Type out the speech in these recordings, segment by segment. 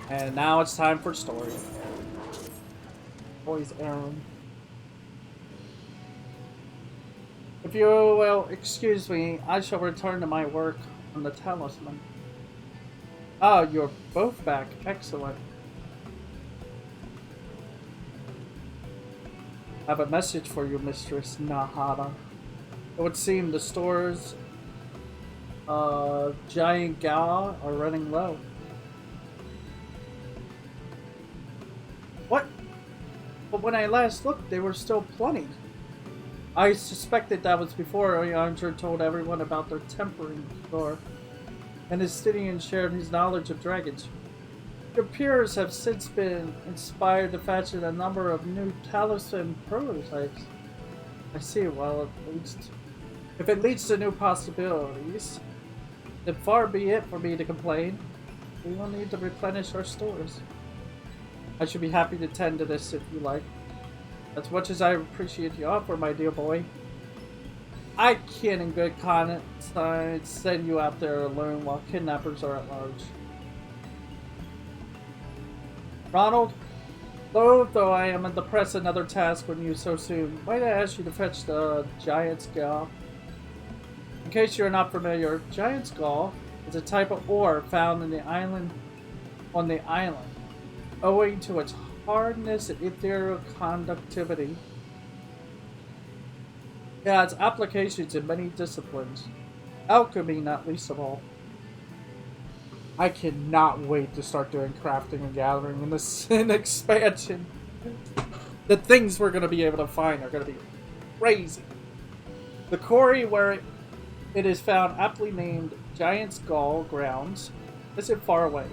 And now it's time for story. Boys, Aaron. If you will excuse me, I shall return to my work on the talisman. Ah, you're both back. Excellent. I have a message for you, Mistress Nahara. It would seem the store's Giant Scalp are running low. What? But when I last looked, there were still plenty. I suspected that was before Oyandra told everyone about their tempering store, and Estidian shared his knowledge of dragons. Your peers have since been inspired to fashion a number of new talisman prototypes. I see. Well, if it leads to new possibilities, then far be it for me to complain. We will need to replenish our stores. I should be happy to tend to this if you like. As much as I appreciate the offer, my dear boy, I can't in good conscience send you out there alone while kidnappers are at large. Ronald, though I am in the press another task when you so soon, might I ask you to fetch the Giant Scalp? In case you're not familiar, Giant Scalp is a type of ore found in the island on the island. Owing to its hardness and ethereal conductivity, it has applications in many disciplines, alchemy not least of all. I cannot wait to start doing crafting and gathering in this expansion. The things we're going to be able to find are going to be crazy. The quarry where it is found, aptly named Giant Scalp Grounds, isn't far away,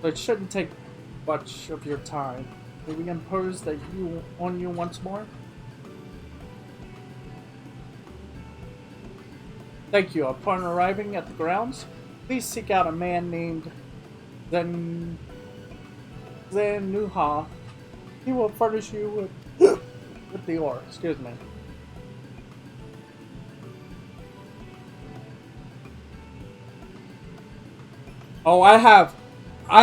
so it shouldn't take much of your time. May we impose that on you once more? Thank you. Upon arriving at the grounds, please seek out a man named Zanuha. He will furnish you with the ore. Excuse me. Oh, I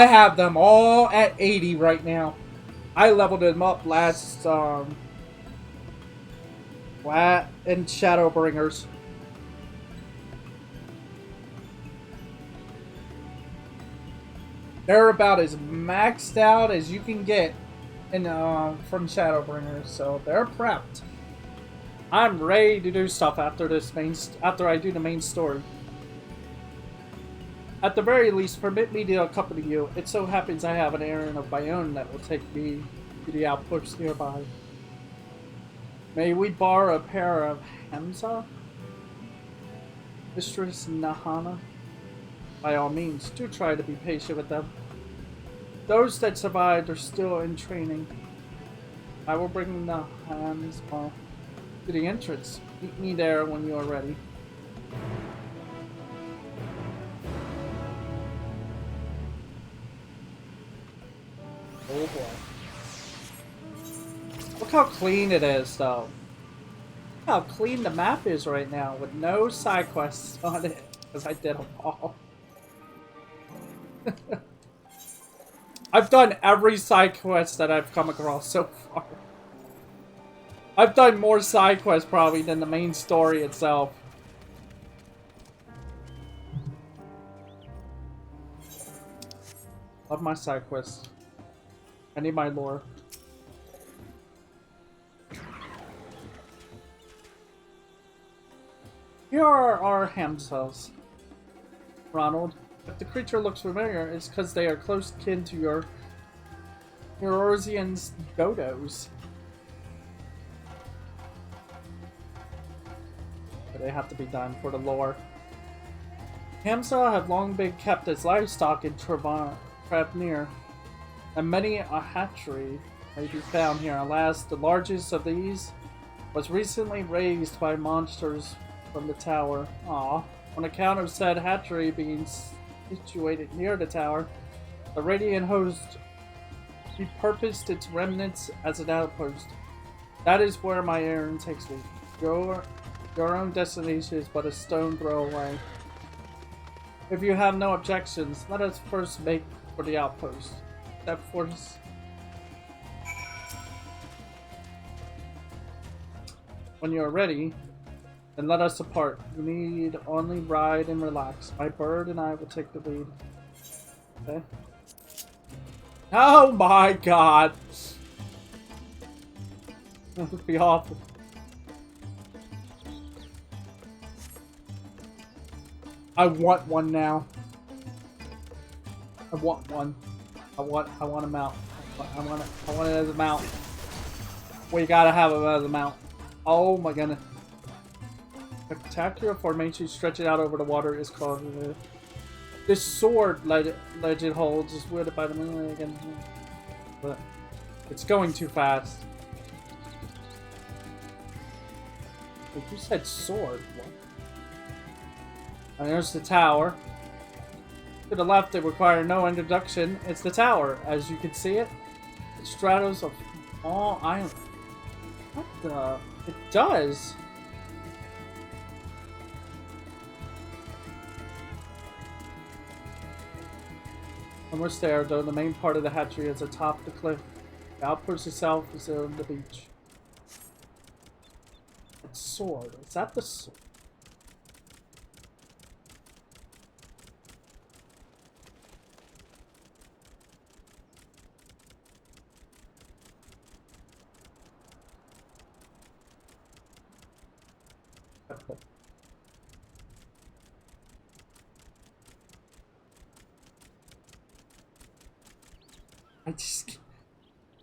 have them all at 80 right now. I leveled them up last in Shadowbringers. They're about as maxed out as you can get in from Shadowbringers, so they're prepped. I'm ready to do stuff after I do the main story. At the very least, permit me to accompany you. It so happens I have an errand of my own that will take me to the outpost nearby. May we borrow a pair of Hamza? Mistress Nahana? By all means, do try to be patient with them. Those that survived are still in training. I will bring the Hamza to the entrance. Meet me there when you are ready. Oh boy. Look how clean it is, though. Look how clean the map is right now, with no side quests on it, because I did them all. I've done every side quest that I've come across so far. I've done more side quests probably than the main story itself. Love my side quests. I need my lore. Here are our ham cells, Ronald. If the creature looks familiar, it's because they are close kin to your Eurasian dodos. But they have to be done for the lore. Hamsa have long been kept as livestock in Travnir, and many a hatchery may be found here. Alas, the largest of these was recently raised by monsters from the tower. On account of said hatchery being situated near the tower, the Radiant host repurposed its remnants as an outpost. That is where my errand takes me. Your own destination is but a stone throw away. If you have no objections, let us first make for the outpost. That force. When you are ready, then let us depart. You need only ride and relax. My bird and I will take the lead. Okay. Oh my god! That would be awful. I want one now. I want one. I want a mount. I want it as a mount. We gotta have it as a mount. Oh my goodness. Spectacular formation stretching out over the water is called this sword legend holds is wielded by the moon again. But it's going too fast. Like you said sword. What? And there's the tower. To the left, they require no introduction. It's the tower. As you can see it, it straddles a small island. What the? It does. Almost there, though, the main part of the hatchery is atop the cliff. The outpost itself is on the beach. It's sword. Is that the sword?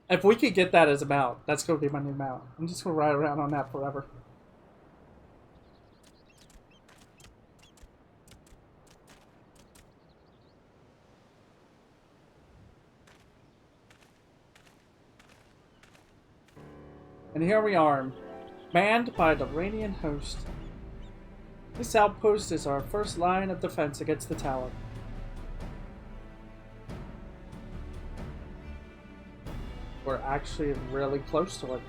If we could get that as a mount, that's going to be my new mount. I'm just going to ride around on that forever. And here we are, manned by the Radiant host. This outpost is our first line of defense against the tower. We're actually really close to it.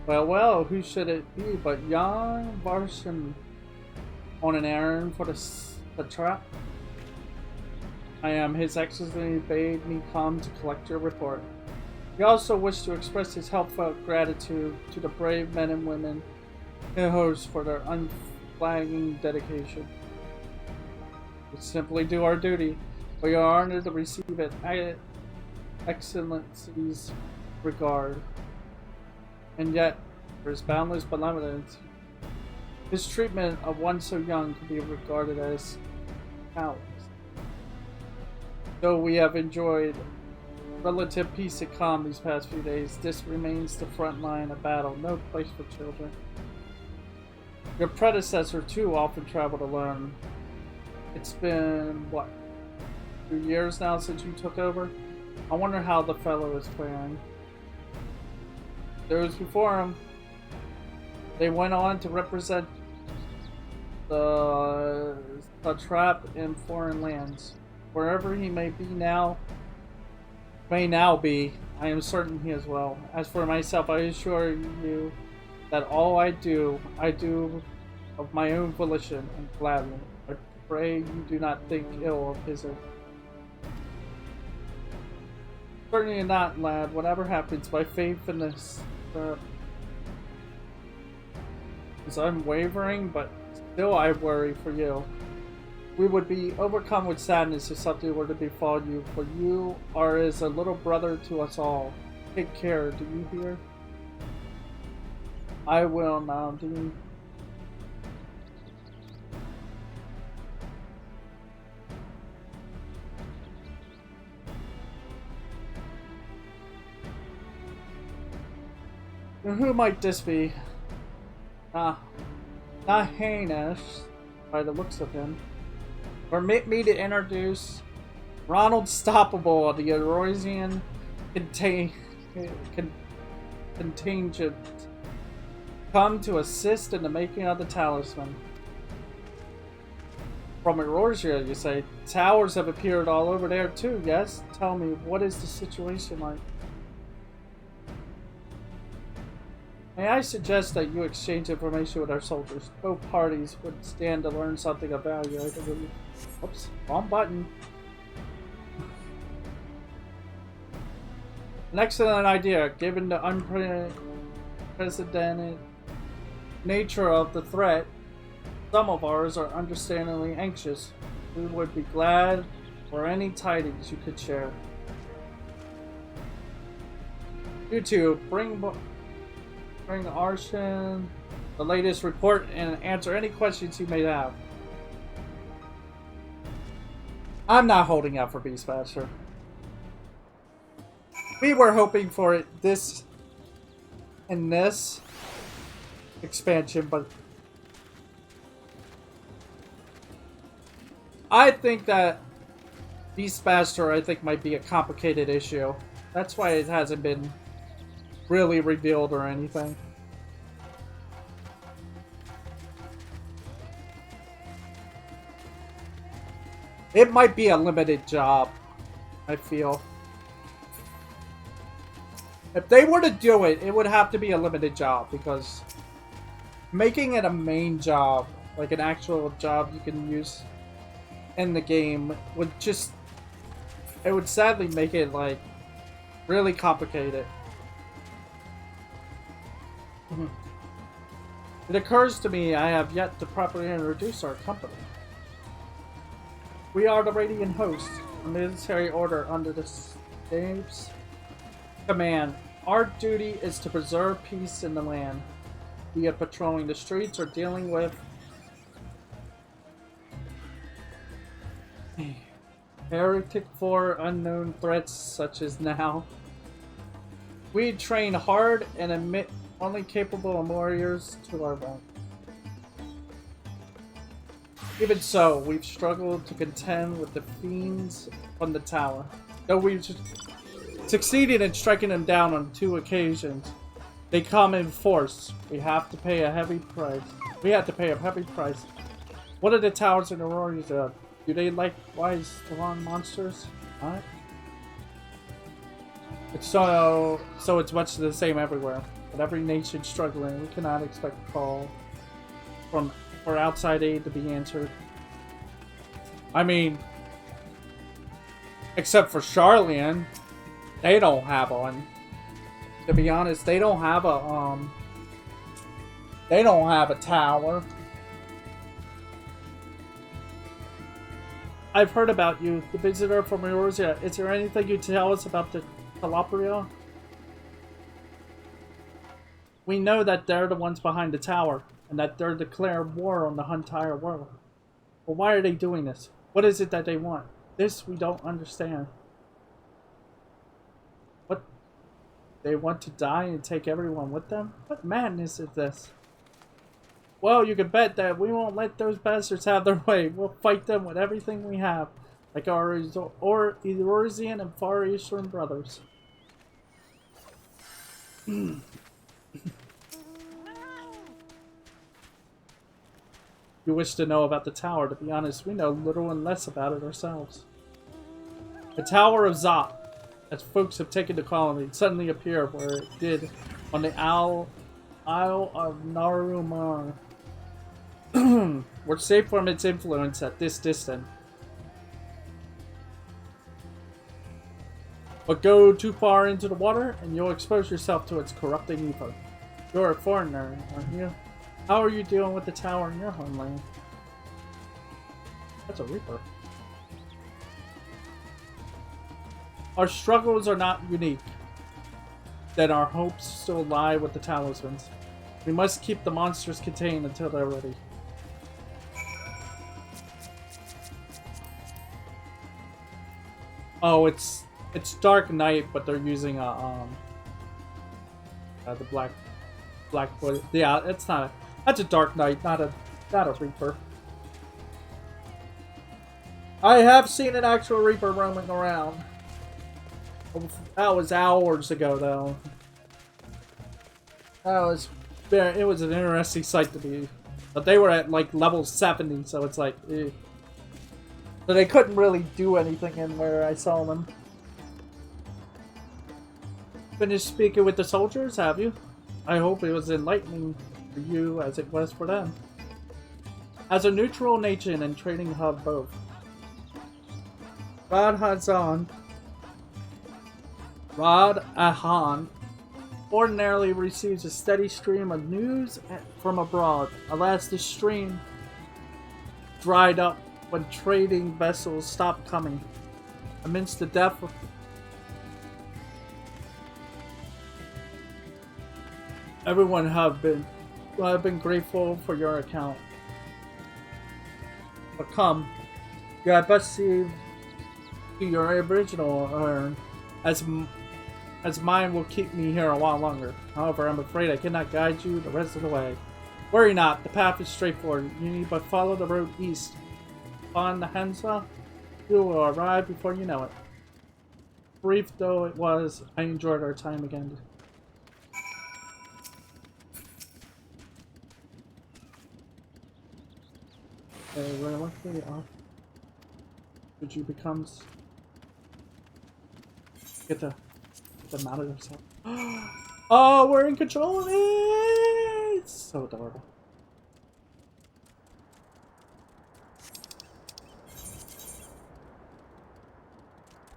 Well, who should it be but young Varson on an errand for the trap? I am. His Excellency bade me come to collect your report. He also wished to express his heartfelt gratitude to the brave men and women he hosts for their unflagging dedication. We simply do our duty. We are honored to receive it. Excellency's regard. And yet, for his boundless benevolence, his treatment of one so young can be regarded as callous. Though we have enjoyed relative peace and calm these past few days, this remains the front line of battle, no place for children. Your predecessor, too, often traveled alone. It's been, what, 2 years now since you took over? I wonder how the fellow is faring. Those before him, they went on to represent the trap in foreign lands. Wherever he may now be, I am certain he is well. As for myself, I assure you that all I do of my own volition and gladly. I pray you do not think ill of his. Certainly not, lad. Whatever happens, my faith in this is unwavering, but still I worry for you. We would be overcome with sadness if something were to befall you, for you are as a little brother to us all. Take care, do you hear? I will now, do you? Who might this be? Not heinous, by the looks of him. Permit me to introduce Ron Stoppable, the Erosian contingent, come to assist in the making of the talisman. From Erosia, you say? Towers have appeared all over there too, yes? Tell me, what is the situation like? May I suggest that you exchange information with our soldiers? Both parties would stand to learn something of value. I believe. Oops, wrong button. An excellent idea, given the unprecedented nature of the threat. Some of ours are understandably anxious. We would be glad for any tidings you could share. You two, bring Arshan the latest report and answer any questions you may have. I'm not holding out for Beastmaster. We were hoping for it this expansion, but I think that Beastmaster might be a complicated issue. That's why it hasn't been really revealed or anything. It might be a limited job, I feel. If they were to do it, it would have to be a limited job, because making it a main job, like an actual job you can use in the game, would just... It would sadly make it, like, really complicated. It occurs to me I have yet to properly introduce our company. We are the Radiant Host, a military order under the State's command. Our duty is to preserve peace in the land, be it patrolling the streets or dealing with heretic for unknown threats such as now. We train hard and admit only capable warriors to our rank. Even so, we've struggled to contend with the fiends from the tower. Though we've succeeded in striking them down on 2 occasions, they come in force. We have to pay a heavy price. What are the towers and the warriors of? Do they likewise spawn monsters? What? It's so it's much the same everywhere. But every nation struggling, we cannot expect a call for outside aid to be answered. I mean, except for Charlian, they don't have one. To be honest, they don't have a tower. I've heard about you, the visitor from Eorzea. Is there anything you tell us about the Calabria? We know that they're the ones behind the tower, and that they're declaring war on the entire world. But why are they doing this? What is it that they want? This we don't understand. What? They want to die and take everyone with them? What madness is this? Well, you can bet that we won't let those bastards have their way. We'll fight them with everything we have, like our Eorzean and Far Eastern brothers. You wish to know about the tower. To be honest, we know little and less about it ourselves. The Tower of Zap, as folks have taken to calling it, suddenly appeared where it did on the Isle of Narumar. We're safe from its influence at this distance. But go too far into the water and you'll expose yourself to its corrupting evil. You're a foreigner, aren't you? How are you dealing with the tower in your homeland? That's a Reaper. Our struggles are not unique. Then our hopes still lie with the talismans. We must keep the monsters contained until they're ready. Oh, it's Dark Knight, but they're using the Blackfoot. Yeah, it's not. That's a Dark Knight, not a Reaper. I have seen an actual Reaper roaming around. That was hours ago, though. It was an interesting sight to be. But they were at like level 70, so it's like, eh. So they couldn't really do anything in where I saw them. Finished speaking with the soldiers, have you? I hope it was enlightening for you as it was for them. As a neutral nation and trading hub both, Rod Ahan ordinarily receives a steady stream of news from abroad. Alas, the stream dried up when trading vessels stopped coming. Amidst the death of everyone have been grateful for your account. But come, you had best see to your original urn, as mine will keep me here a while longer. However, I'm afraid I cannot guide you the rest of the way. Worry not, the path is straightforward. You need but follow the road east. On the Hansa, you will arrive before you know it. Brief though it was, I enjoyed our time again. Reluctantly off. Would you becomes get the mount of yourself. Oh, we're in control of it! It's so adorable.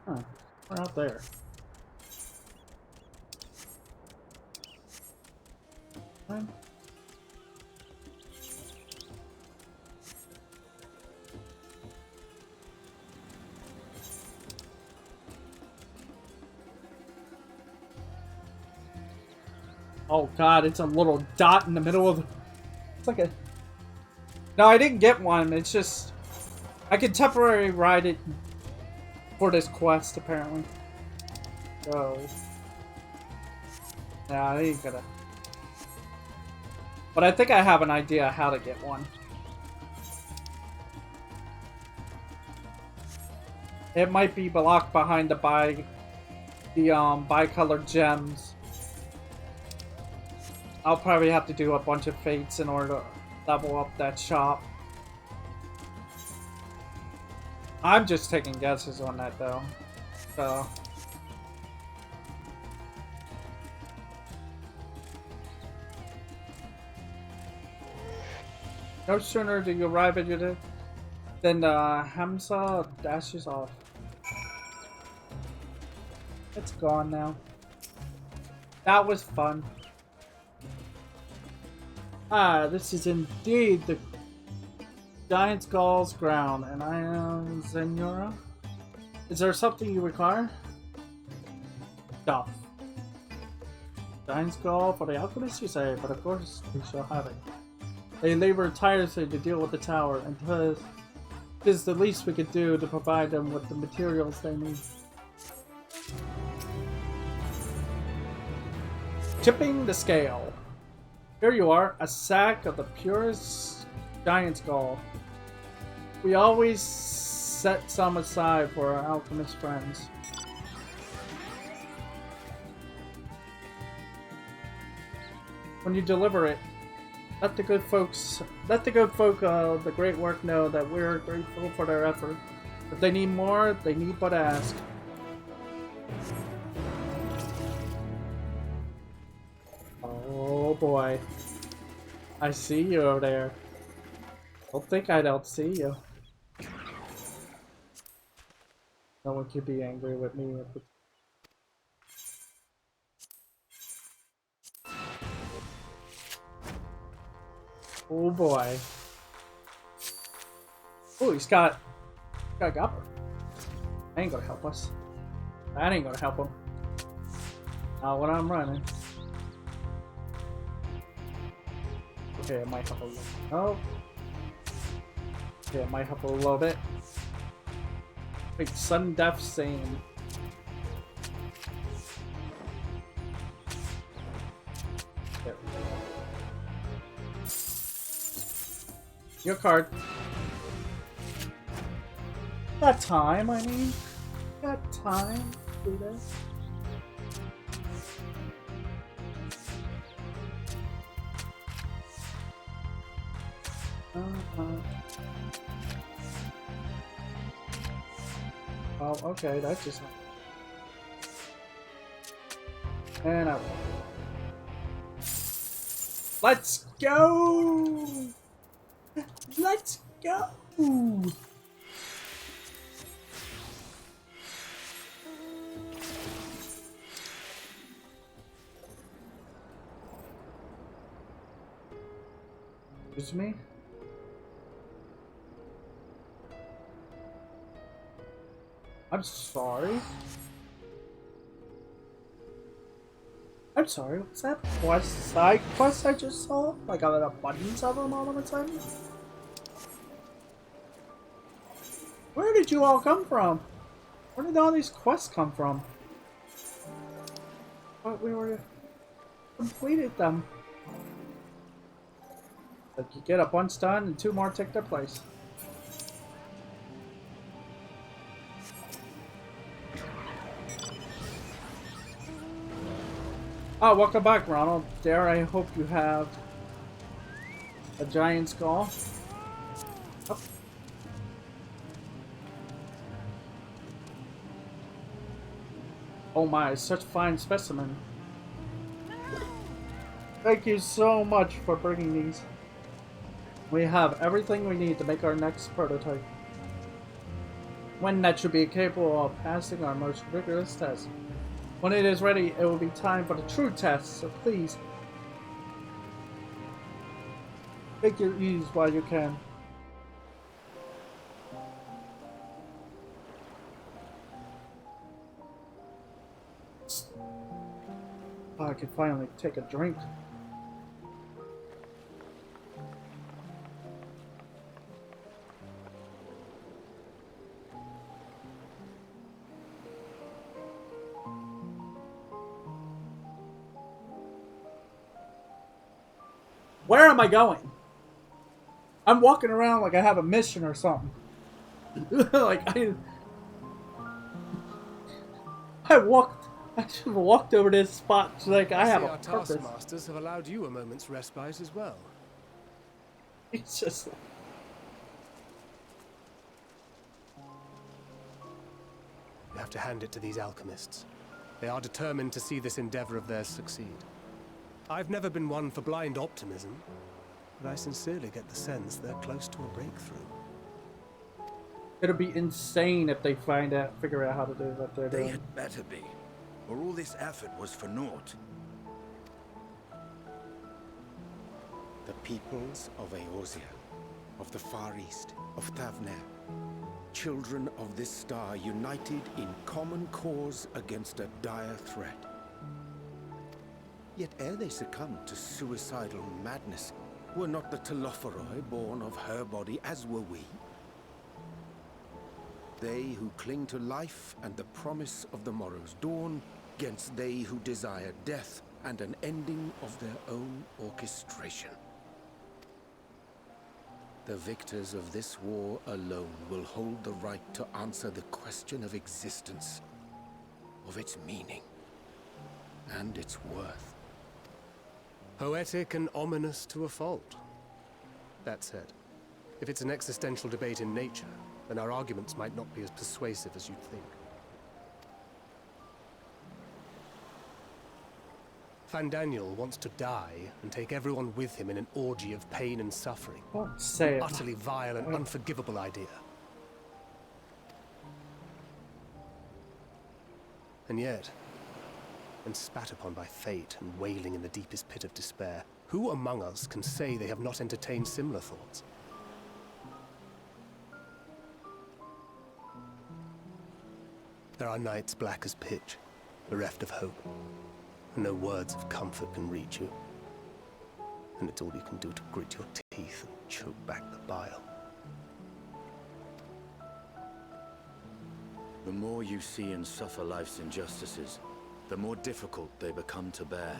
Huh, we're out there. Fine. Oh god, it's a little dot in the middle of the... It's like a... No, I didn't get one. It's just... I can temporarily ride it for this quest, apparently. So... Yeah, I ain't gonna... But I think I have an idea how to get one. It might be blocked behind the bi-colored gems. I'll probably have to do a bunch of fates in order to level up that shop. I'm just taking guesses on that though. So no sooner do you arrive at your than Hamza dashes off. It's gone now. That was fun. Ah, this is indeed the Giant Scalp's ground, and I am Zenora. Is there something you require? Stuff. Giant Scalp for the alchemist, you say, but of course we shall have it. They labor tirelessly to deal with the tower, and it is the least we could do to provide them with the materials they need. Tipping the scale. Here you are, a sack of the purest Giant Scalp. We always set some aside for our alchemist friends. When you deliver it, let the good folk of the great work know that we're grateful for their effort. If they need more, they need but ask. Oh boy. I see you over there. Don't think I don't see you. No one could be angry with me. Oh boy. Oh, he's got a gopper. That ain't gonna help us. That ain't gonna help him. Not when I'm running. Okay, it might help a little. Oh. Okay, it might help a little bit. Like sudden death same. There we go. Your card. Got time, I mean. Got time to do this. Oh, okay, that's just not. And I will. Let's go! Let's go! Excuse me? I'm sorry. I'm sorry, what's that side quest I just saw? Like I got a buttons of them all of a sudden? Where did you all come from? Where did all these quests come from? But we were completed them. Like you get a bunch done and 2 more take their place. Oh, welcome back, Ronald. There, I hope you have a giant skull. Oh. Oh my, such fine specimen. Thank you so much for bringing these. We have everything we need to make our next prototype. When that should be capable of passing our most rigorous test. When it is ready, it will be time for the true test, so please take your ease while you can. Oh, I can finally take a drink. Where am I going? I'm walking around like I have a mission or something. Like I should have walked over this spot like I have a purpose. Our taskmasters have allowed you a moment's respite as well. It's just You have to hand it to these alchemists. They are determined to see this endeavor of theirs succeed. I've never been one for blind optimism, but I sincerely get the sense they're close to a breakthrough. it'll be insane if they figure out how to do what they're doing. They had better be, or all this effort was for naught. The peoples of Eorzea, of the Far East, of Thavner, children of this star united in common cause against a dire threat. Yet ere they succumbed to suicidal madness, were not the Telophoroi born of her body as were we? They who cling to life and the promise of the morrow's dawn, against they who desire death and an ending of their own orchestration. The victors of this war alone will hold the right to answer the question of existence, of its meaning, and its worth. Poetic and ominous to a fault. That said, if it's an existential debate in nature, then our arguments might not be as persuasive as you'd think. Fandaniel wants to die and take everyone with him in an orgy of pain and suffering. Don't say it. Utterly vile and unforgivable idea. And yet, when spat upon by fate and wailing in the deepest pit of despair, who among us can say they have not entertained similar thoughts? There are nights black as pitch, bereft of hope. No words of comfort can reach you. And it's all you can do to grit your teeth and choke back the bile. The more you see and suffer life's injustices, the more difficult they become to bear.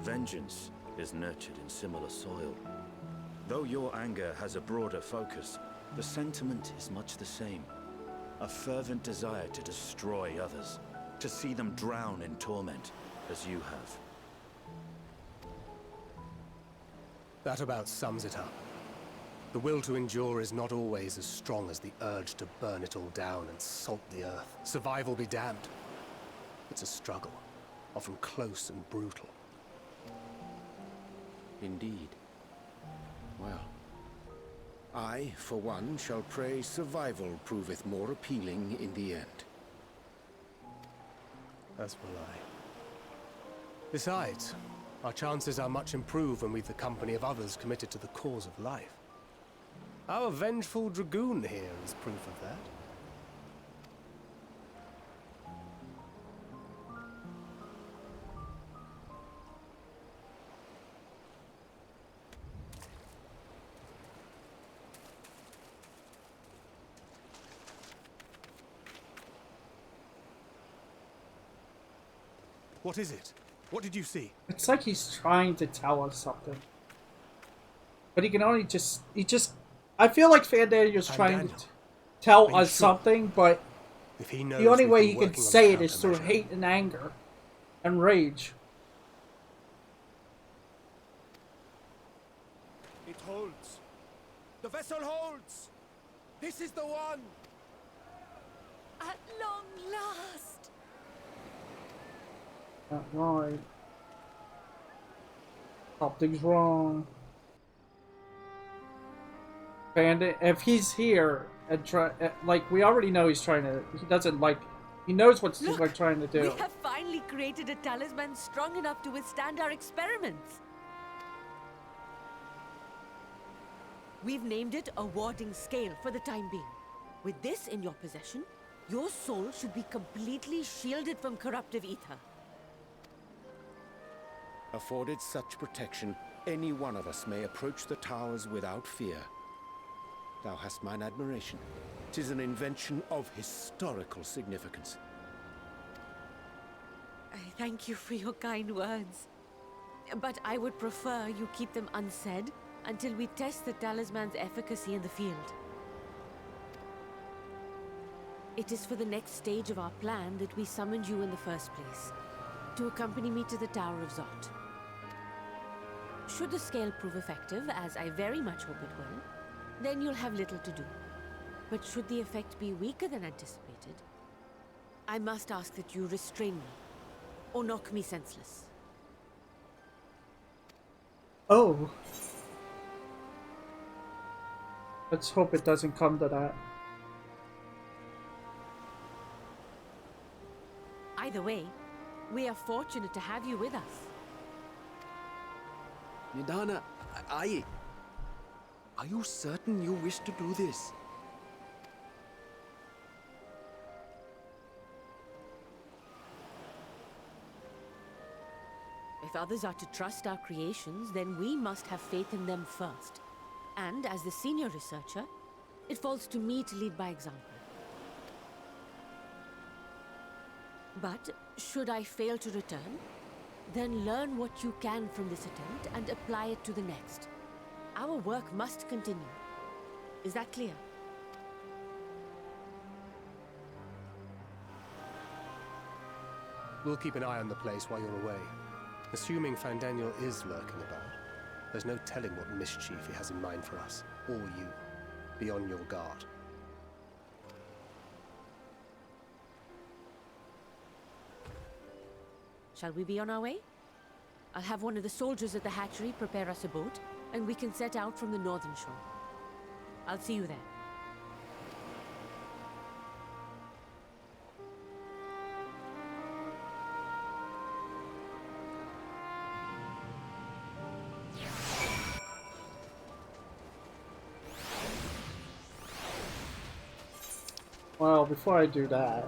Vengeance is nurtured in similar soil. Though your anger has a broader focus, the sentiment is much the same. A fervent desire to destroy others. To see them drown in torment, as you have. That about sums it up. The will to endure is not always as strong as the urge to burn it all down and salt the earth. Survival be damned. It's a struggle, often close and brutal. Indeed. Well, I, for one, shall pray survival proveth more appealing in the end. As will I. Besides, our chances are much improved when we've the company of others committed to the cause of life. Our vengeful dragoon here is proof of that. What is it? What did you see? It's like he's trying to tell us something. But he can only I feel like Fandaniel's trying to tell us something, but if he knows the only way he can can say it is through hate and anger and rage. It holds. The vessel holds. This is the one. At long last. Not right. Something's wrong. Bandit, if he's here and like we already know he's trying to, he knows what we're trying to do. We have finally created a talisman strong enough to withstand our experiments. We've named it a warding scale for the time being. With this in your possession, your soul should be completely shielded from corruptive ether. Afforded such protection, any one of us may approach the towers without fear. Thou hast mine admiration. 'Tis an invention of historical significance. I thank you for your kind words. But I would prefer you keep them unsaid until we test the talisman's efficacy in the field. It is for the next stage of our plan that we summoned you in the first place, to accompany me to the Tower of Zap. Should the scale prove effective, as I very much hope it will, then you'll have little to do. But should the effect be weaker than anticipated, I must ask that you restrain me, or knock me senseless. Oh. Let's hope it doesn't come to that. Either way, we are fortunate to have you with us. Nidana, are you certain you wish to do this? If others are to trust our creations, then we must have faith in them first. And as the senior researcher, it falls to me to lead by example. But should I fail to return, then learn what you can from this attempt and apply it to the next. Our work must continue. Is that clear? We'll keep an eye on the place while you're away. Assuming Fandaniel is lurking about, there's no telling what mischief he has in mind for us, or you. Be on your guard. Shall we be on our way? I'll have one of the soldiers at the hatchery prepare us a boat, and we can set out from the northern shore. I'll see you there. Well, before I do that,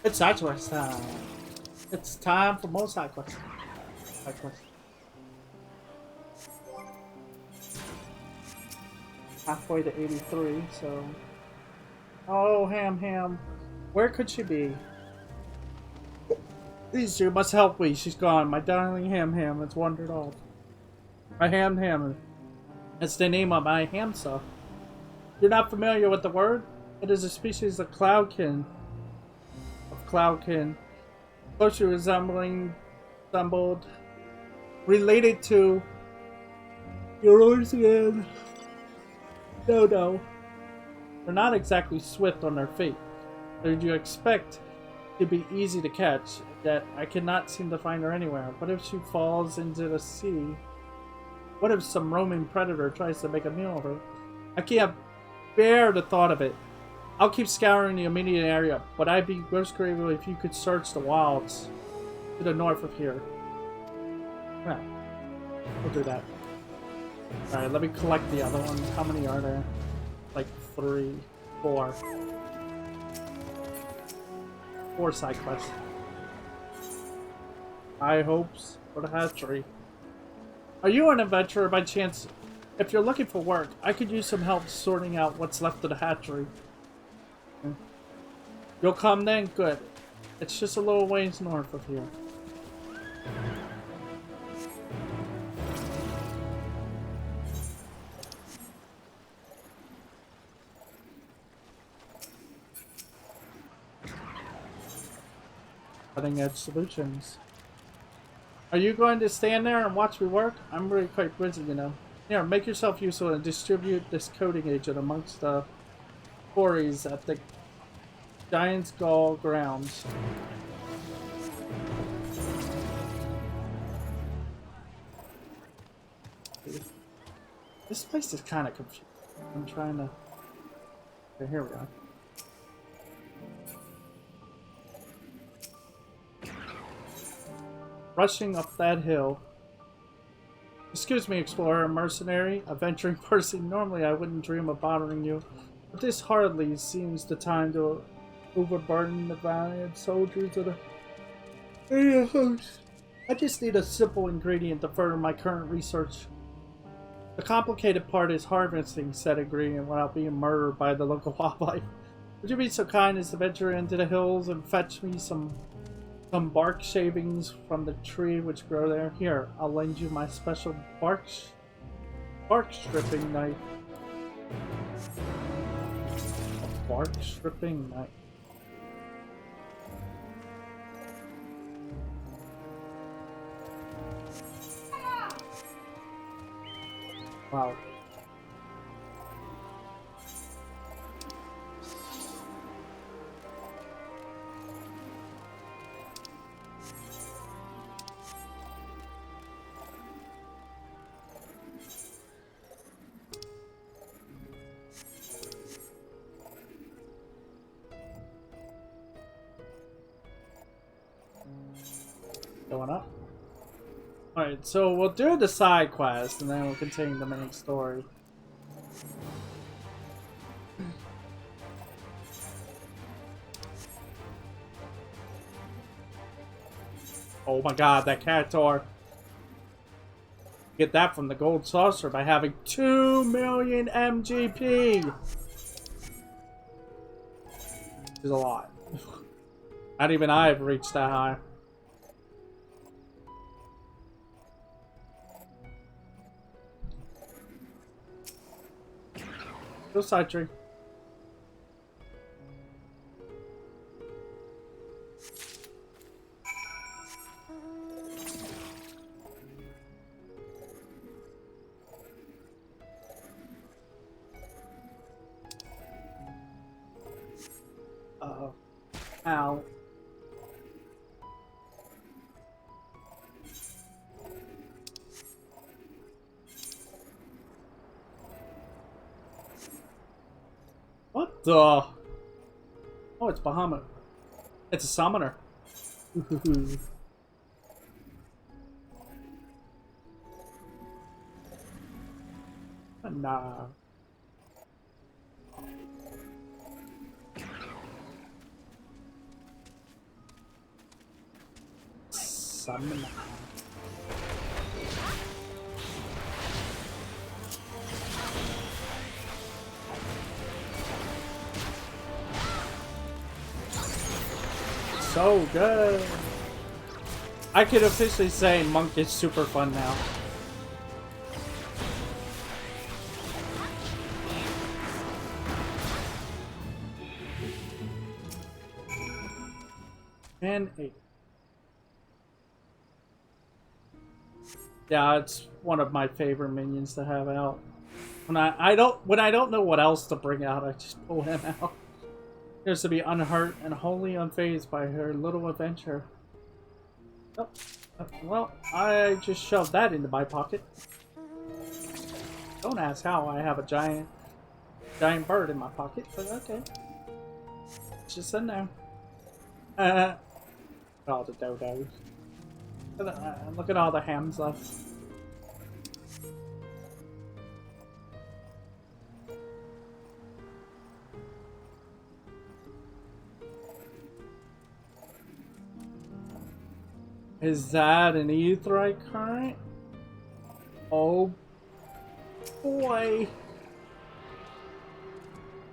it's side quest time. It's time for more side quests. Side quests. Halfway to 83, so. Oh, Ham. Where could she be? These two must help me. She's gone. My darling Ham has wandered off. My Ham. That's the name of my hamster. You're not familiar with the word? It is a species of cloudkin. Closely related to Eurasian. No. They're not exactly swift on their feet. They'd you expect to be easy to catch. Yet I cannot seem to find her anywhere. What if she falls into the sea? What if some roaming predator tries to make a meal of her? I can't bear the thought of it. I'll keep scouring the immediate area, but I'd be most grateful if you could search the wilds to the north of here. Yeah, we'll do that. Alright, let me collect the other ones. How many are there? Like 3, 4. 4 side quests. High hopes for the hatchery. Are you an adventurer by chance? If you're looking for work, I could use some help sorting out what's left of the hatchery. You'll come then? Good. It's just a little ways north of here. Cutting edge solutions. Are you going to stand there and watch me work? I'm really quite busy, you know. Here, make yourself useful and distribute this coding agent amongst the quarries at the Giant Scalp grounds. This place is kind of confusing. I'm trying to... Okay, here we are. Rushing up that hill. Excuse me, explorer, mercenary, adventuring person. Normally I wouldn't dream of bothering you, but this hardly seems the time to overburden the valiant soldiers of the host. I just need a simple ingredient to further my current research. The complicated part is harvesting said ingredient without being murdered by the local wildlife. Would you be so kind as to venture into the hills and fetch me some bark shavings from the tree which grow there? Here, I'll lend you my special bark stripping knife. A bark stripping knife. Wow. Going up. Alright, so we'll do the side quest and then we'll continue the main story. Oh my god, that cat door. Get that from the gold saucer by having 2 million MGP. Which is a lot. Not even I have reached that high. Go side tree. Uh-oh. Ow. What the? Oh, it's Bahamut. It's a summoner. Nah. Summoner. So good. I could officially say Monk is super fun now. And 8. Yeah, it's one of my favorite minions to have out. When I don't know what else to bring out, I just pull him out. Appears to be unhurt and wholly unfazed by her little adventure. Oh, well, I just shoved that into my pocket. Don't ask how I have a giant bird in my pocket, but okay. It's just in there. All the dodos. Look at all the hams left. Is that an aetheryte current? Oh boy.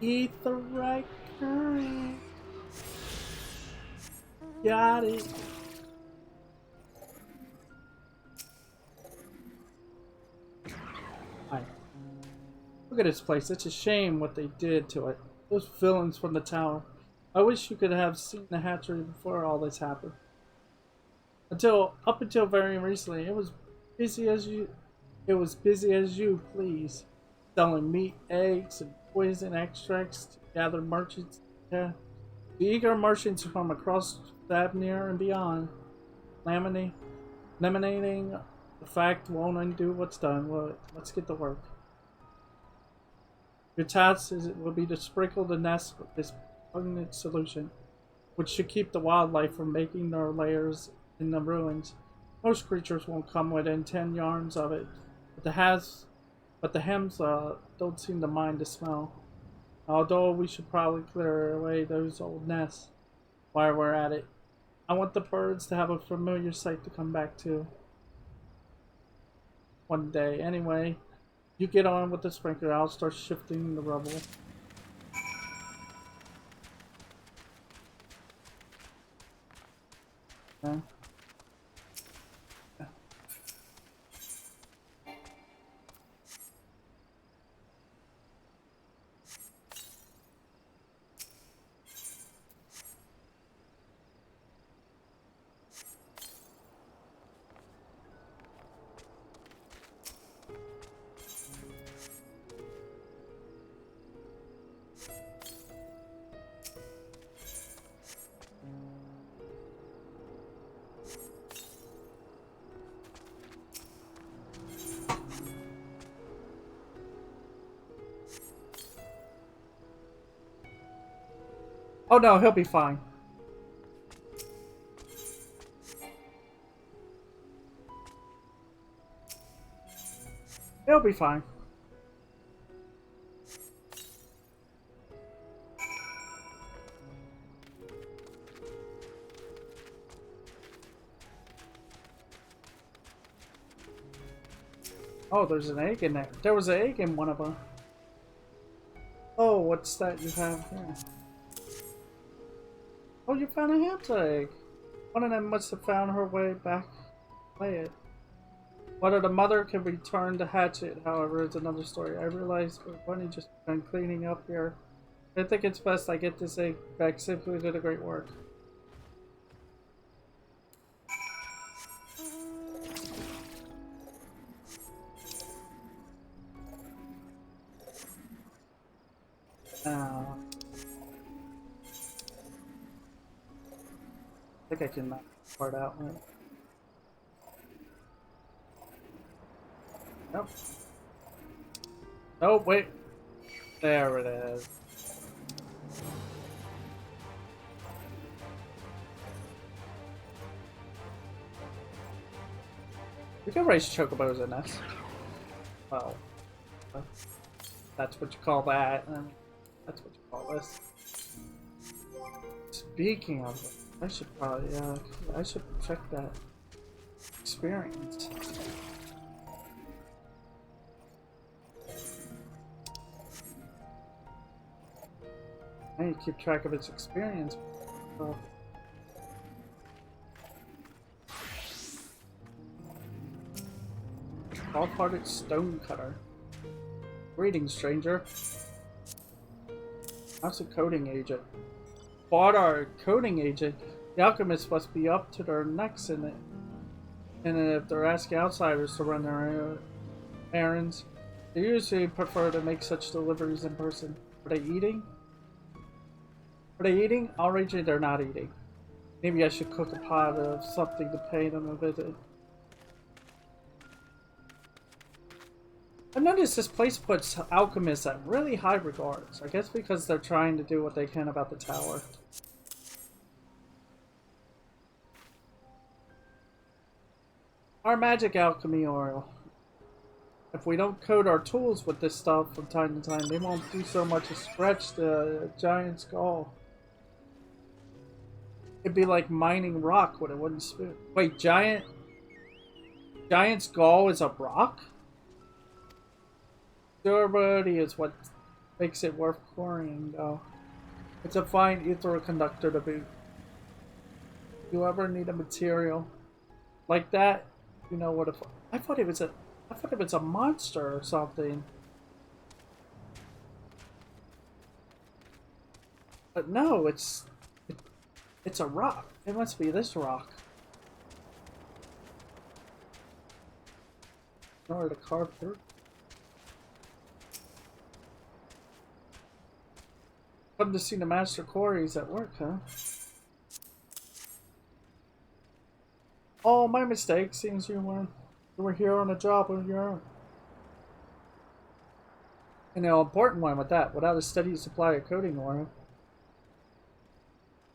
Aetheryte current. Got it. Hi. Look at this place. It's a shame what they did to it. Those villains from the tower. I wish you could have seen the hatchery before all this happened. Up until very recently, it was busy as you please. Selling meat, eggs, and poison extracts to gather merchants. Yeah. The eager merchants from across Thavnir and beyond. Laminating the fact won't undo what's done. Well, let's get to work. Your task will be to sprinkle the nest with this potent solution, which should keep the wildlife from making their lairs in the ruins. Most creatures won't come within 10 yards of it, but the hems don't seem to mind the smell. Although we should probably clear away those old nests while we're at it. I want the birds to have a familiar sight to come back to one day. Anyway, you get on with the sprinkler. I'll start shifting the rubble. Okay. Oh no, he'll be fine. He'll be fine. Oh, there's an egg in there. There was an egg in one of them. Oh, what's that you have here? Oh, you found a hamster egg. One of them must have found her way back to lay it. Whether the mother can return to hatch it, however, is another story. I realize we're only just been cleaning up here. I think it's best I get this egg back. Simply did a great work. I think I can knock this part out. Right? Nope. Oh, wait. There it is. We can raise chocobos in this. Well, that's what you call that. That's what you call this. Speaking of it, I should probably, I should check that experience. I need to keep track of its experience. Half-hearted stonecutter. Greetings, stranger. How's a coding agent? Bought our coding agent. The alchemists must be up to their necks in it. And if they're asking outsiders to run their errands, they usually prefer to make such deliveries in person. Are they eating? Are they eating? I'll rate you they're not eating. Maybe I should cook a pot of something to pay them a visit. I noticed this place puts alchemists at really high regards. I guess because they're trying to do what they can about the tower. Our magic alchemy oil. If we don't coat our tools with this stuff from time to time, they won't do so much as scratch the giant skull. It'd be like mining rock with a wooden spoon. Wait, giant skull is a rock? Durability is what makes it worth quarrying, though. It's a fine ethereal conductor to boot. If you ever need a material like that, you know what? I thought it was a monster or something. But no, it's a rock. It must be this rock. In order to carve through. Come to see the master quarries at work, huh? Oh, my mistake. Seems you were here on a job of your own. And an important one with that. Without a steady supply of coating oil,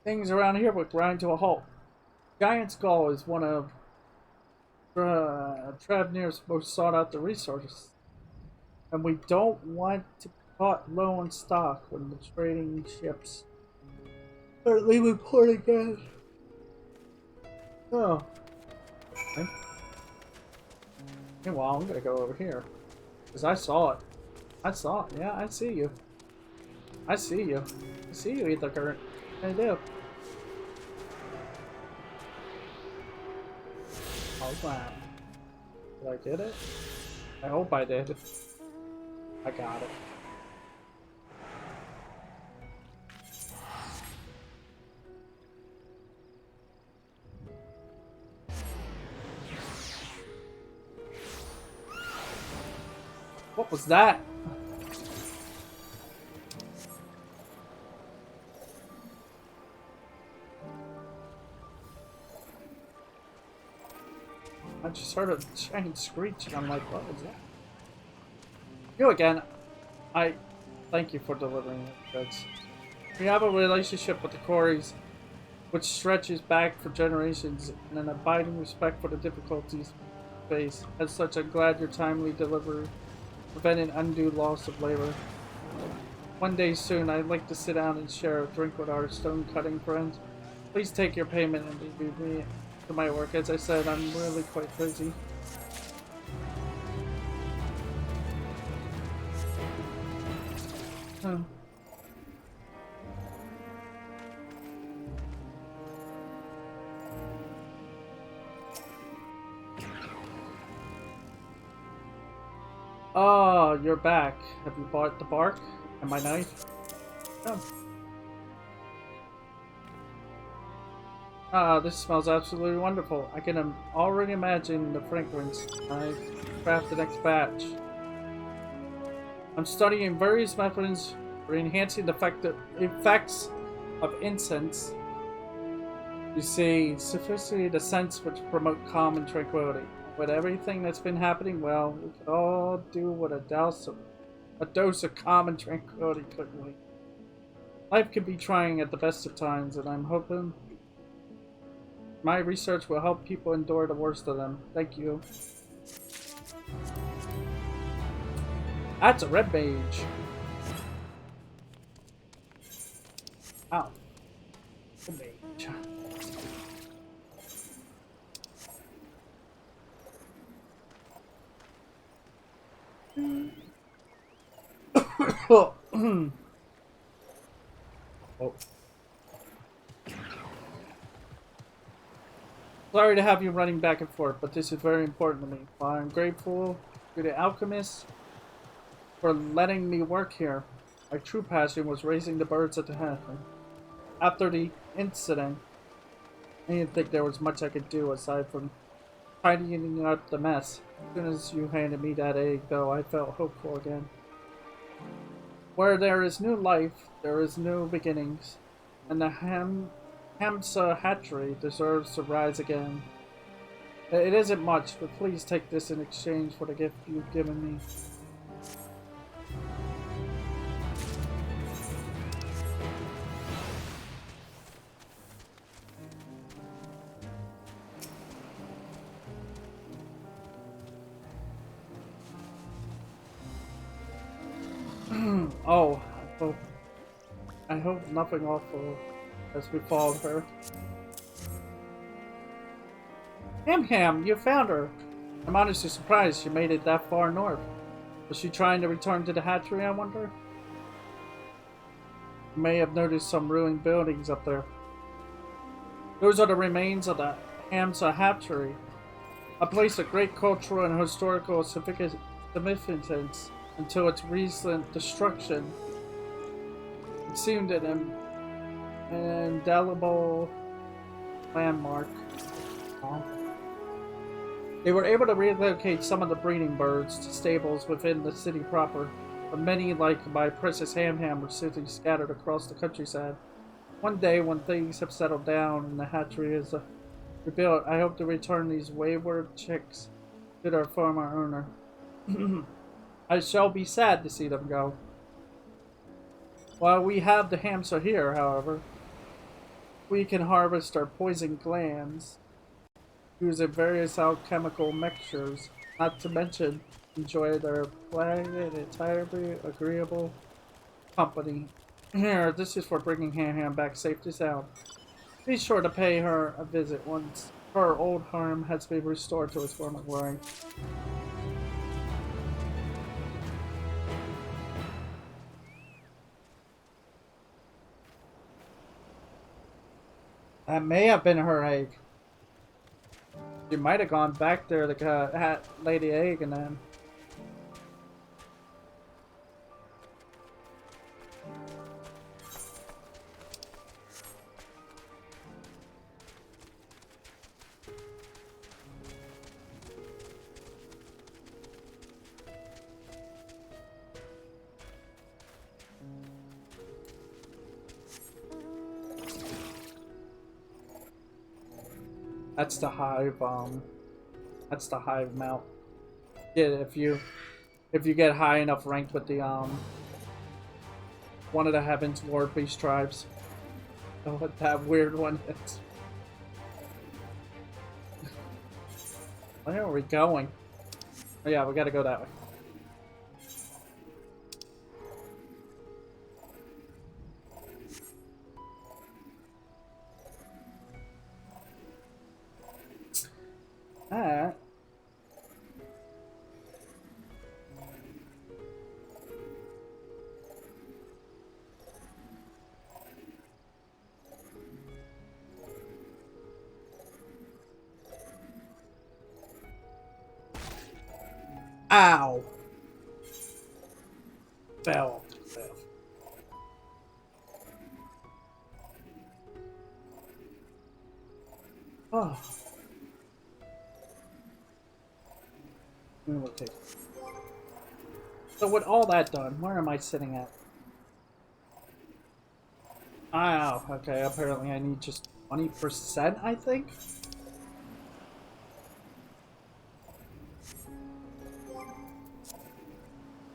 things around here would grind to a halt. Giant Skull is one of Travnir's most sought after resources. And we don't want to be caught low on stock when the trading ships start leaving port again. Oh. Okay. Meanwhile, I'm gonna go over here. Because I saw it. I saw it. Yeah, I see you. I see you. I see you, Ether Current. I do. Alright. Did I get it? I hope I did. I got it. What was that? I just heard a giant screech and I'm like, what was that? You again. I thank you for delivering it, Fritz. We have a relationship with the quarries which stretches back for generations and an abiding respect for the difficulties we face. As such, I'm glad your timely delivery prevented undue loss of labor. One day soon, I'd like to sit down and share a drink with our stone-cutting friends. Please take your payment and leave me to my work. As I said, I'm really quite busy. Oh, you're back. Have you bought the bark and my knife? Oh. Ah, this smells absolutely wonderful. I can already imagine the fragrance. I craft the next batch. I'm studying various methods for enhancing the effects of incense. You see, sophisticated scents which promote calm and tranquility. With everything that's been happening, well, we could all do with a dose of calm and tranquility, couldn't we? Life can be trying at the best of times, and I'm hoping my research will help people endure the worst of them. Thank you. That's a red mage. Ow. Red mage. Oh. Oh. Sorry to have you running back and forth, but this is very important to me. While I'm grateful to the alchemists for letting me work here, my true passion was raising the birds at the head. After the incident, I didn't think there was much I could do aside from tidying up the mess. As soon as you handed me that egg, though, I felt hopeful again. Where there is new life, there is new beginnings, and the Hamsa hatchery deserves to rise again. It isn't much, but please take this in exchange for the gift you've given me. Oh, I hope nothing awful has befallen her. Ham, you found her! I'm honestly surprised she made it that far north. Was she trying to return to the hatchery, I wonder? You may have noticed some ruined buildings up there. Those are the remains of the Hamsa hatchery, a place of great cultural and historical significance until its recent destruction. It seemed an indelible landmark. They were able to relocate some of the breeding birds to stables within the city proper, but many, like my precious Ham, were sitting scattered across the countryside. One day, when things have settled down and the hatchery is rebuilt, I hope to return these wayward chicks to their former owner. I shall be sad to see them go. While we have the hamster here, however, we can harvest our poison glands, using various alchemical mixtures, not to mention enjoy their pleasant, entirely agreeable company. Here, this is for bringing Ham back safe to sound. Be sure to pay her a visit once her old home has been restored to its former glory. That may have been her egg. She might have gone back there to lay the egg and then... That's the hive, that's the hive mount. Yeah, if you get high enough ranked with the, one of the Heaven's Ward Beast tribes. Oh, what that weird one is. Where are we going? Oh yeah, we gotta go that way. Alright. Ow! Fell. Oh. Okay. So with all that done, where am I sitting at? Oh, okay, apparently I need just 20%, I think?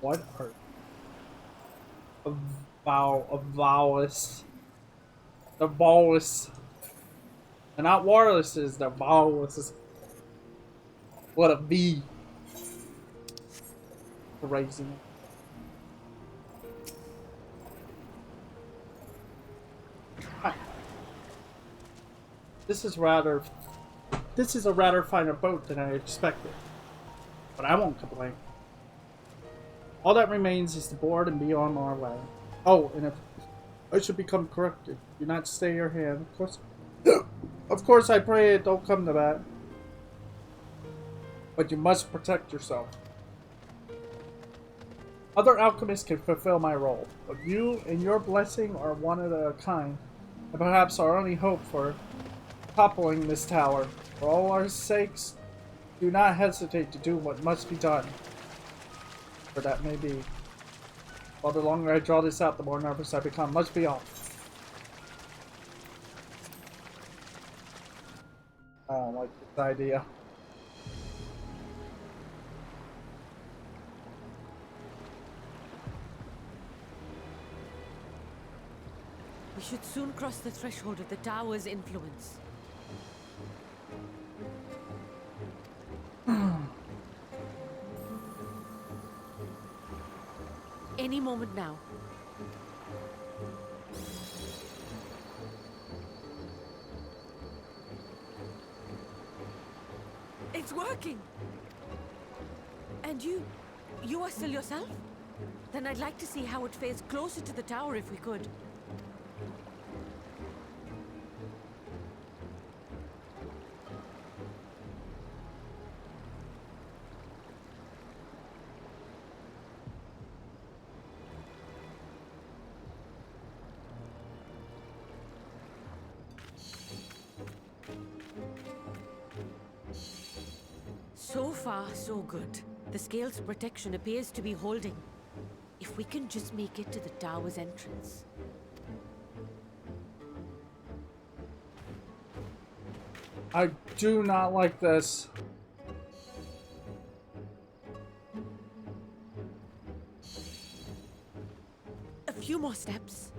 What are... A vowless. The vowless. They're not wirelesses, they're vowlesses. What a V. Raising it. Hi. This is a rather finer boat than I expected, but I won't complain. All that remains is to board and be on our way. Oh, and if I should become corrupted, do not stay your hand, of course. Of course, I pray it don't come to that, but you must protect yourself. Other alchemists can fulfill my role, but you and your blessing are one of a kind, and perhaps our only hope for toppling this tower. For all our sakes, do not hesitate to do what must be done. For that may be. While the longer I draw this out, the more nervous I become. Must be off. idea. We should soon cross the threshold of the tower's influence. Any moment now. It's working! And you are still yourself? Then I'd like to see how it fares closer to the tower if we could. So far, so good. The scale's protection appears to be holding. If we can just make it to the tower's entrance. I do not like this. A few more steps.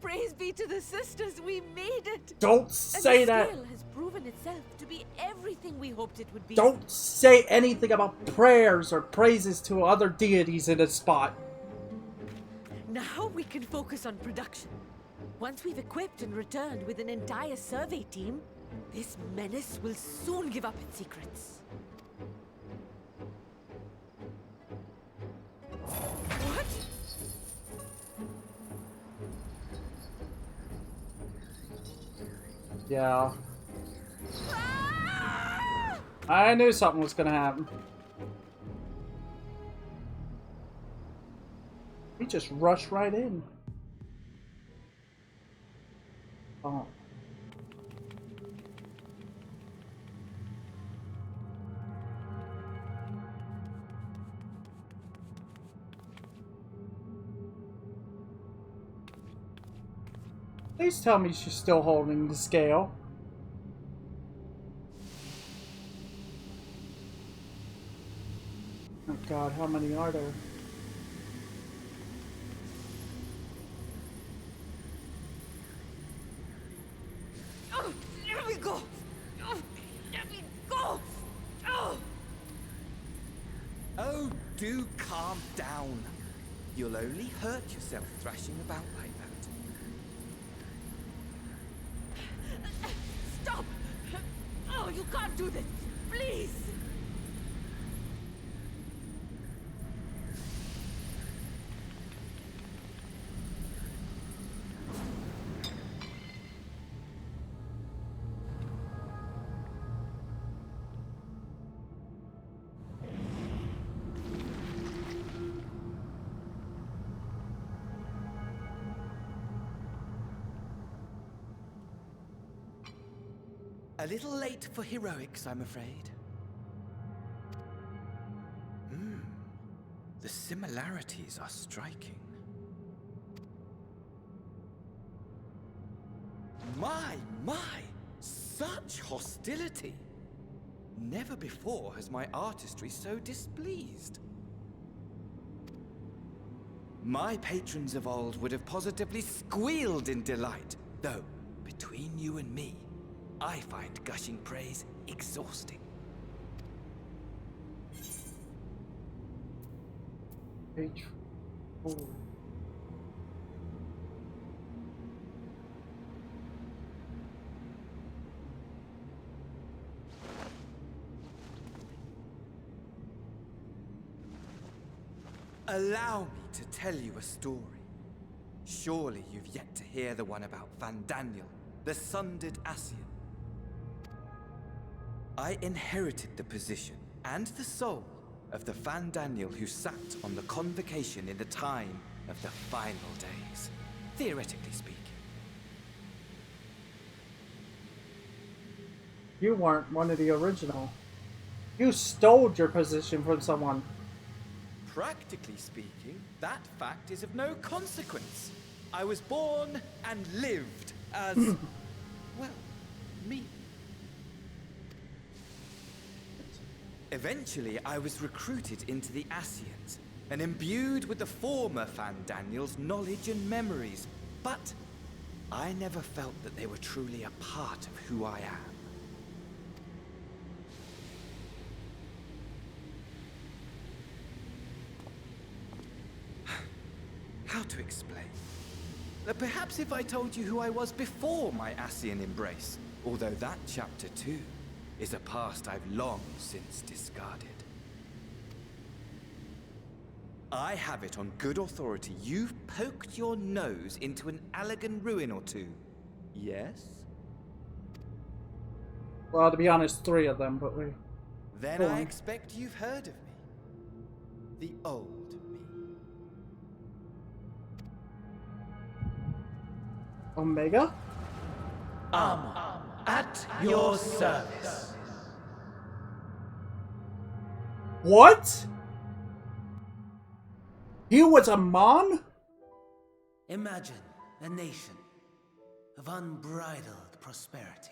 Praise be to the sisters, we made it! Don't say and the that! scale has proven itself to be everything we hoped it would be. Don't say anything about prayers or praises to other deities in a spot. Now we can focus on production. Once we've equipped and returned with an entire survey team, this menace will soon give up its secrets. What? Yeah. I knew something was gonna happen. We just rushed right in. Oh. Please tell me she's still holding the scale. Oh God, how many are there? Oh, let me go! Oh, let me go! Oh! Oh, do calm down. You'll only hurt yourself thrashing about like that. Stop! Oh, you can't do this! Please! A little late for heroics, I'm afraid. The similarities are striking. My! Such hostility! Never before has my artistry so displeased. My patrons of old would have positively squealed in delight, though, between you and me, I find gushing praise exhausting. Page 4. Allow me to tell you a story. Surely you've yet to hear the one about Van Daniel, the sundered Ascian. I inherited the position and the soul of the Van Daniel who sat on the convocation in the time of the final days, theoretically speaking. You weren't one of the original. You stole your position from someone. Practically speaking, that fact is of no consequence. I was born and lived as, well, me. Eventually, I was recruited into the Ascians and imbued with the former Fandaniel's knowledge and memories, but I never felt that they were truly a part of who I am. How to explain? Perhaps if I told you who I was before my Ascian embrace, although that chapter too is a past I've long since discarded. I have it on good authority you've poked your nose into an Allegan ruin or two. Yes? Well, to be honest, 3 of them, but we... Then Go I on. expect you've heard of me. The old me. Omega? At your service. What? He was a Mon? Imagine a nation of unbridled prosperity.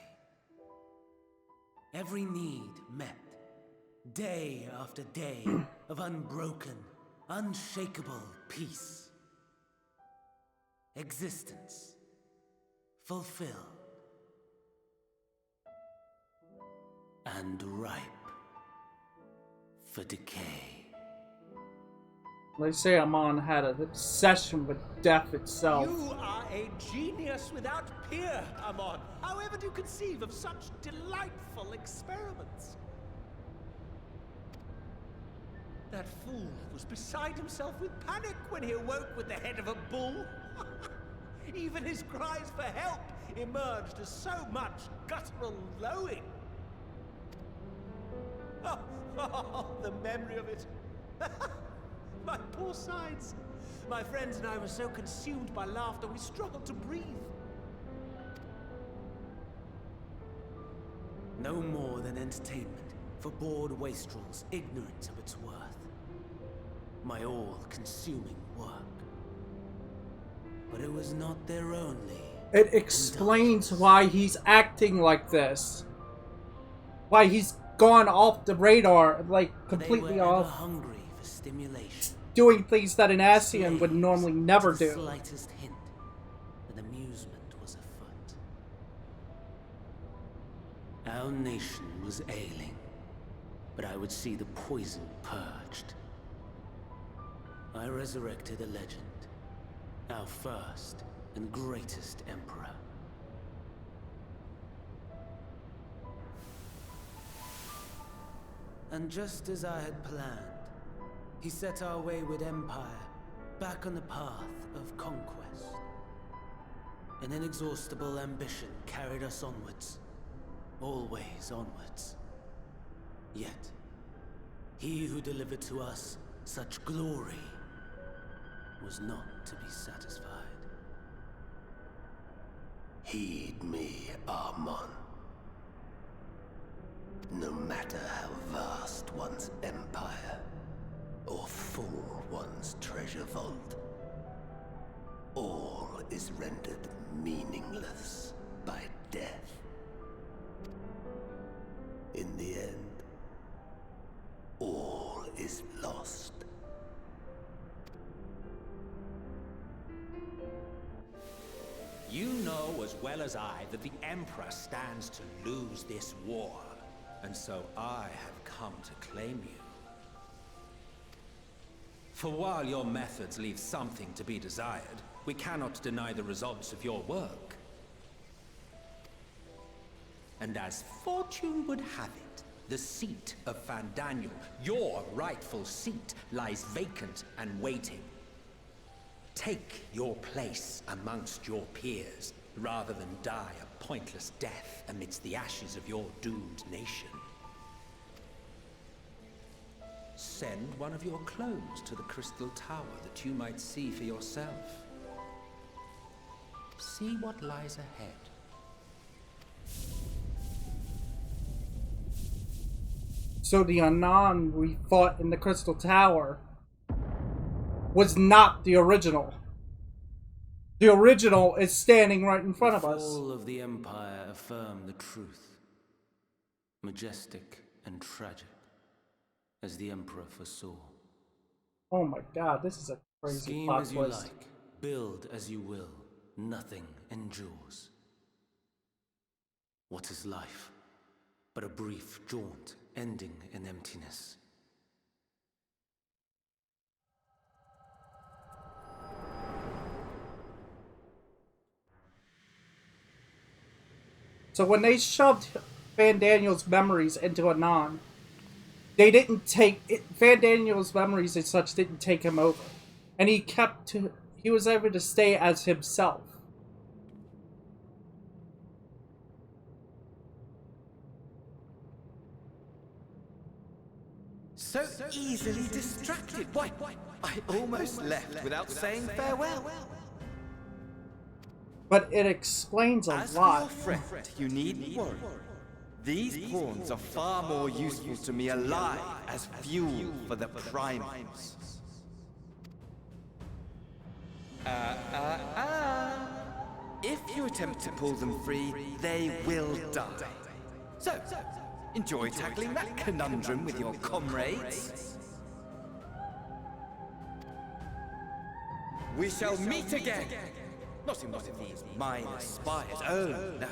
Every need met, day after day of unbroken, unshakable peace. Existence fulfilled and ripe for decay. They say Amon had an obsession with death itself. You are a genius without peer, Amon. However do you conceive of such delightful experiments? That fool was beside himself with panic when he awoke with the head of a bull. Even his cries for help emerged as so much guttural lowing. Oh, the memory of it. My poor sides. My friends and I were so consumed by laughter we struggled to breathe. No more than entertainment for bored wastrels ignorant of its worth. My all-consuming work. But it was not their only. It explains why he's acting like this. Why he's gone off the radar, like completely they were off. ever hungry for stimulation. Doing things that an Ascian would normally never to the do. slightest hint that amusement was afoot. Our nation was ailing, but I would see the poison purged. I resurrected a legend, our first and greatest emperor. And just as I had planned, he set our wayward empire back on the path of conquest. An inexhaustible ambition carried us onwards, always onwards. Yet, he who delivered to us such glory was not to be satisfied. Heed me, Amon. No matter how vast one's empire, or full one's treasure vault, all is rendered meaningless by death. In the end, all is lost. You know as well as I that the Emperor stands to lose this war, and so I have come to claim you. For while your methods leave something to be desired, we cannot deny the results of your work. And as fortune would have it, the seat of Fandaniel, your rightful seat, lies vacant and waiting. Take your place amongst your peers, rather than die a pointless death amidst the ashes of your doomed nation. Send one of your clones to the Crystal Tower that you might see for yourself. See what lies ahead. So the Anon we fought in the Crystal Tower was not the original. The original is standing right in front of us. The fall of the Empire affirmed the truth. Majestic and tragic, as the Emperor foresaw. Oh my god, this is a crazy Scheme plot as you twist. like, build as you will, nothing endures. What is life but a brief jaunt ending in emptiness? So when they shoved Van Daniel's memories into Anon, they didn't take it, Van Daniel's memories and such didn't take him over, and he was able to stay as himself. So easily distracted. Why, I almost left without saying farewell. But it explains a As for lot. your friend, you needn't worry. These pawns are far more useful to me alive as fuel for the primals. If you attempt to pull them free, they will die. So, enjoy tackling that conundrum with your comrades. We shall meet again. Not in one of these minor spires, oh no,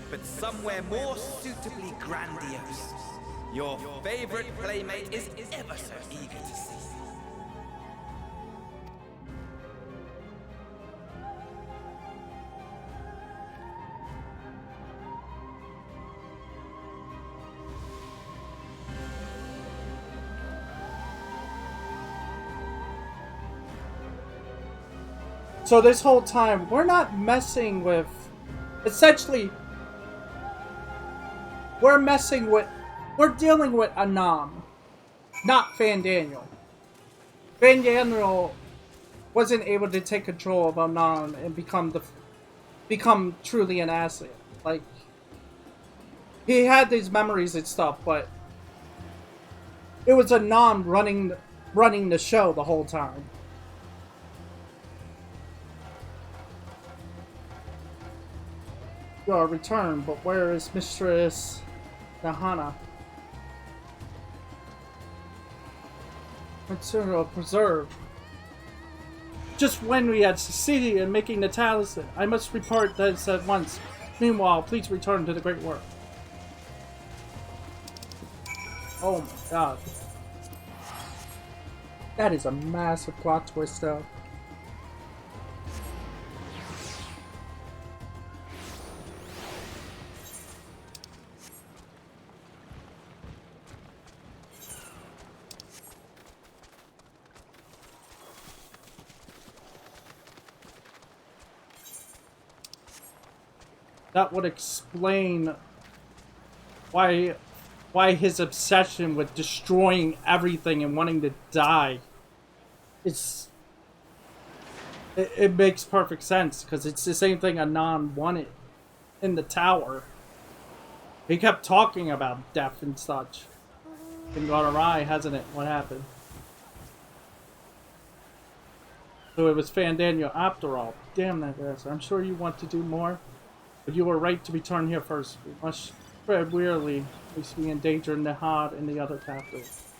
but somewhere more suitably grandiose. Your favorite playmate is ever so eager to see you. So this whole time, we're not messing with... Essentially, we're dealing with Anon, not Van Daniel. Van Daniel wasn't able to take control of Anon and become truly an asset. Like, he had these memories and stuff, but it was Anon running the show the whole time. Your return, but where is Mistress Nahana? Material preserved. Just when we had succeeded in making the talisman, I must report this at once. Meanwhile, please return to the great work. Oh my god. That is a massive plot twist though. That would explain why his obsession with destroying everything and wanting to die. It makes perfect sense because it's the same thing Anon wanted in the tower. He kept talking about death and such. Been gone awry, hasn't it? What happened? So it was Van Daniel after all. Damn that ass. I'm sure you want to do more. But you were right to return here first. We must tread wearily, lest we endanger Nahad and the other captives.